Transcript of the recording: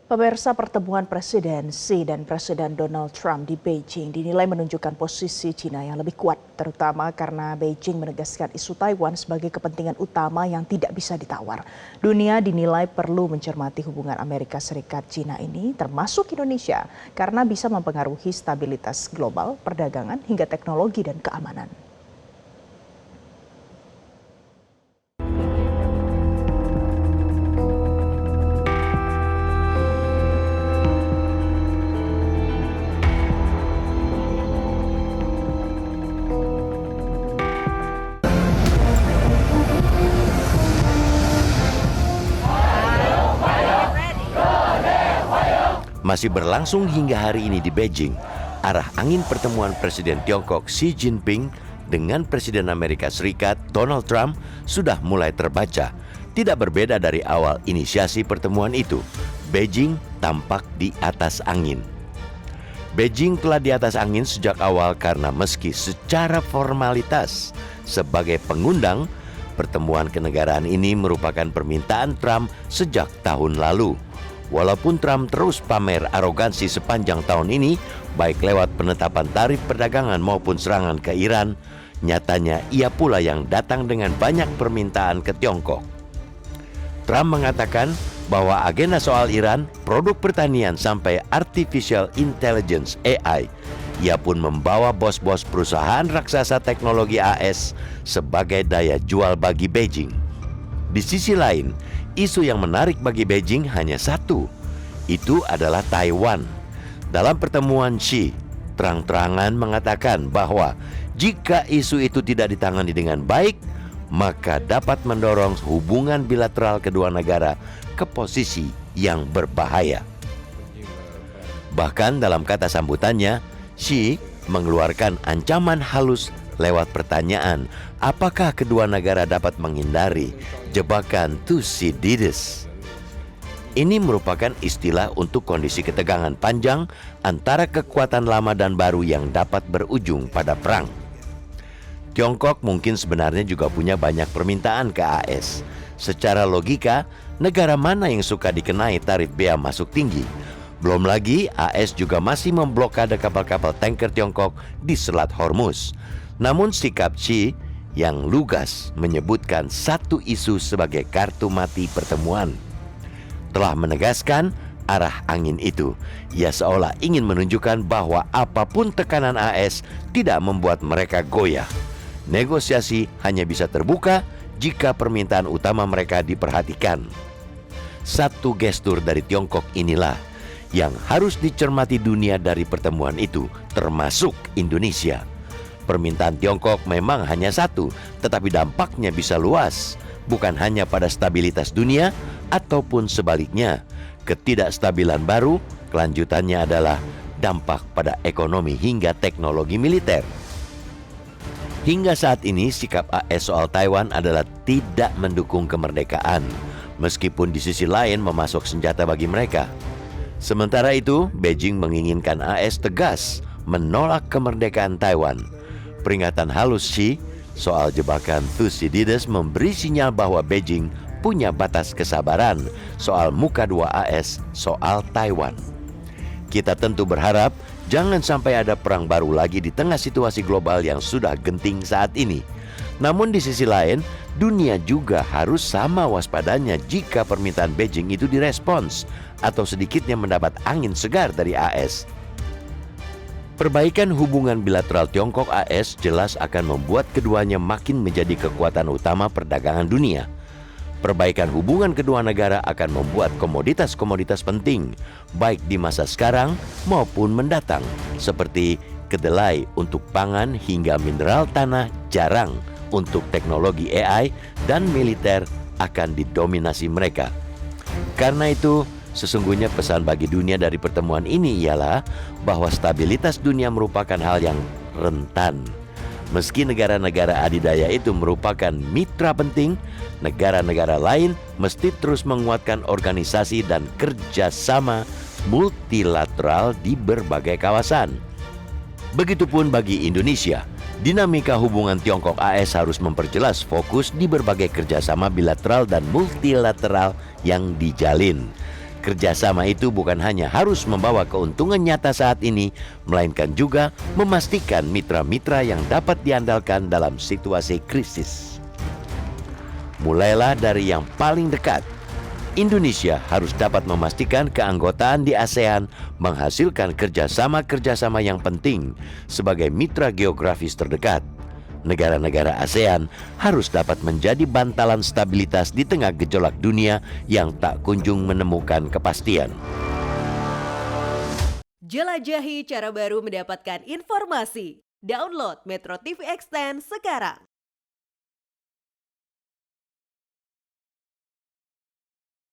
Pemirsa, pertemuan Presiden Xi dan Presiden Donald Trump di Beijing dinilai menunjukkan posisi China yang lebih kuat, terutama karena Beijing menegaskan isu Taiwan sebagai kepentingan utama yang tidak bisa ditawar. Dunia dinilai perlu mencermati hubungan Amerika Serikat-China ini, termasuk Indonesia, karena bisa mempengaruhi stabilitas global, perdagangan, hingga teknologi dan keamanan. Masih berlangsung hingga hari ini di Beijing, arah angin pertemuan Presiden Tiongkok Xi Jinping dengan Presiden Amerika Serikat Donald Trump sudah mulai terbaca. Tidak berbeda dari awal inisiasi pertemuan itu, Beijing tampak di atas angin. Beijing telah di atas angin sejak awal karena meski secara formalitas sebagai pengundang, pertemuan kenegaraan ini merupakan permintaan Trump sejak tahun lalu. Walaupun Trump terus pamer arogansi sepanjang tahun ini, baik lewat penetapan tarif perdagangan maupun serangan ke Iran, nyatanya ia pula yang datang dengan banyak permintaan ke Tiongkok. Trump mengatakan bahwa agenda soal Iran, produk pertanian sampai artificial intelligence AI, ia pun membawa bos-bos perusahaan raksasa teknologi AS sebagai daya jual bagi Beijing. Di sisi lain, isu yang menarik bagi Beijing hanya satu, itu adalah Taiwan. Dalam pertemuan Xi, terang-terangan mengatakan bahwa jika isu itu tidak ditangani dengan baik, maka dapat mendorong hubungan bilateral kedua negara ke posisi yang berbahaya. Bahkan dalam kata sambutannya, Xi mengeluarkan ancaman halus lewat pertanyaan, apakah kedua negara dapat menghindari jebakan Thucydides. Ini merupakan istilah untuk kondisi ketegangan panjang antara kekuatan lama dan baru yang dapat berujung pada perang. Tiongkok mungkin sebenarnya juga punya banyak permintaan ke AS. Secara logika, negara mana yang suka dikenai tarif bea masuk tinggi? Belum lagi, AS juga masih memblokade kapal-kapal tanker Tiongkok di Selat Hormuz. Namun sikap Xi yang lugas menyebutkan satu isu sebagai kartu mati pertemuan telah menegaskan arah angin itu. Ia seolah ingin menunjukkan bahwa apapun tekanan AS tidak membuat mereka goyah. Negosiasi hanya bisa terbuka jika permintaan utama mereka diperhatikan. Satu gestur dari Tiongkok inilah yang harus dicermati dunia dari pertemuan itu, termasuk Indonesia. Permintaan Tiongkok memang hanya satu, tetapi dampaknya bisa luas, bukan hanya pada stabilitas dunia ataupun sebaliknya. Ketidakstabilan baru, kelanjutannya adalah dampak pada ekonomi hingga teknologi militer. Hingga saat ini, sikap AS soal Taiwan adalah tidak mendukung kemerdekaan, meskipun di sisi lain memasok senjata bagi mereka. Sementara itu, Beijing menginginkan AS tegas menolak kemerdekaan Taiwan. Peringatan halus Xi soal jebakan Thucydides memberi sinyal bahwa Beijing punya batas kesabaran soal muka dua AS soal Taiwan. Kita tentu berharap jangan sampai ada perang baru lagi di tengah situasi global yang sudah genting saat ini. Namun di sisi lain, dunia juga harus sama waspadanya jika permintaan Beijing itu direspons atau sedikitnya mendapat angin segar dari AS. Perbaikan hubungan bilateral Tiongkok-AS jelas akan membuat keduanya makin menjadi kekuatan utama perdagangan dunia. Perbaikan hubungan kedua negara akan membuat komoditas-komoditas penting, baik di masa sekarang maupun mendatang, seperti kedelai untuk pangan hingga mineral tanah jarang untuk teknologi AI dan militer akan didominasi mereka. Karena itu, sesungguhnya pesan bagi dunia dari pertemuan ini ialah bahwa stabilitas dunia merupakan hal yang rentan. Meski negara-negara adidaya itu merupakan mitra penting, negara-negara lain mesti terus menguatkan organisasi dan kerjasama multilateral di berbagai kawasan. Begitupun bagi Indonesia. Dinamika hubungan Tiongkok-AS harus memperjelas fokus di berbagai kerjasama bilateral dan multilateral yang dijalin. Kerjasama itu bukan hanya harus membawa keuntungan nyata saat ini, melainkan juga memastikan mitra-mitra yang dapat diandalkan dalam situasi krisis. Mulailah dari yang paling dekat. Indonesia harus dapat memastikan keanggotaan di ASEAN menghasilkan kerjasama-kerjasama yang penting sebagai mitra geografis terdekat. Negara-negara ASEAN harus dapat menjadi bantalan stabilitas di tengah gejolak dunia yang tak kunjung menemukan kepastian. Jelajahi cara baru mendapatkan informasi. Download Metro TV Extend sekarang.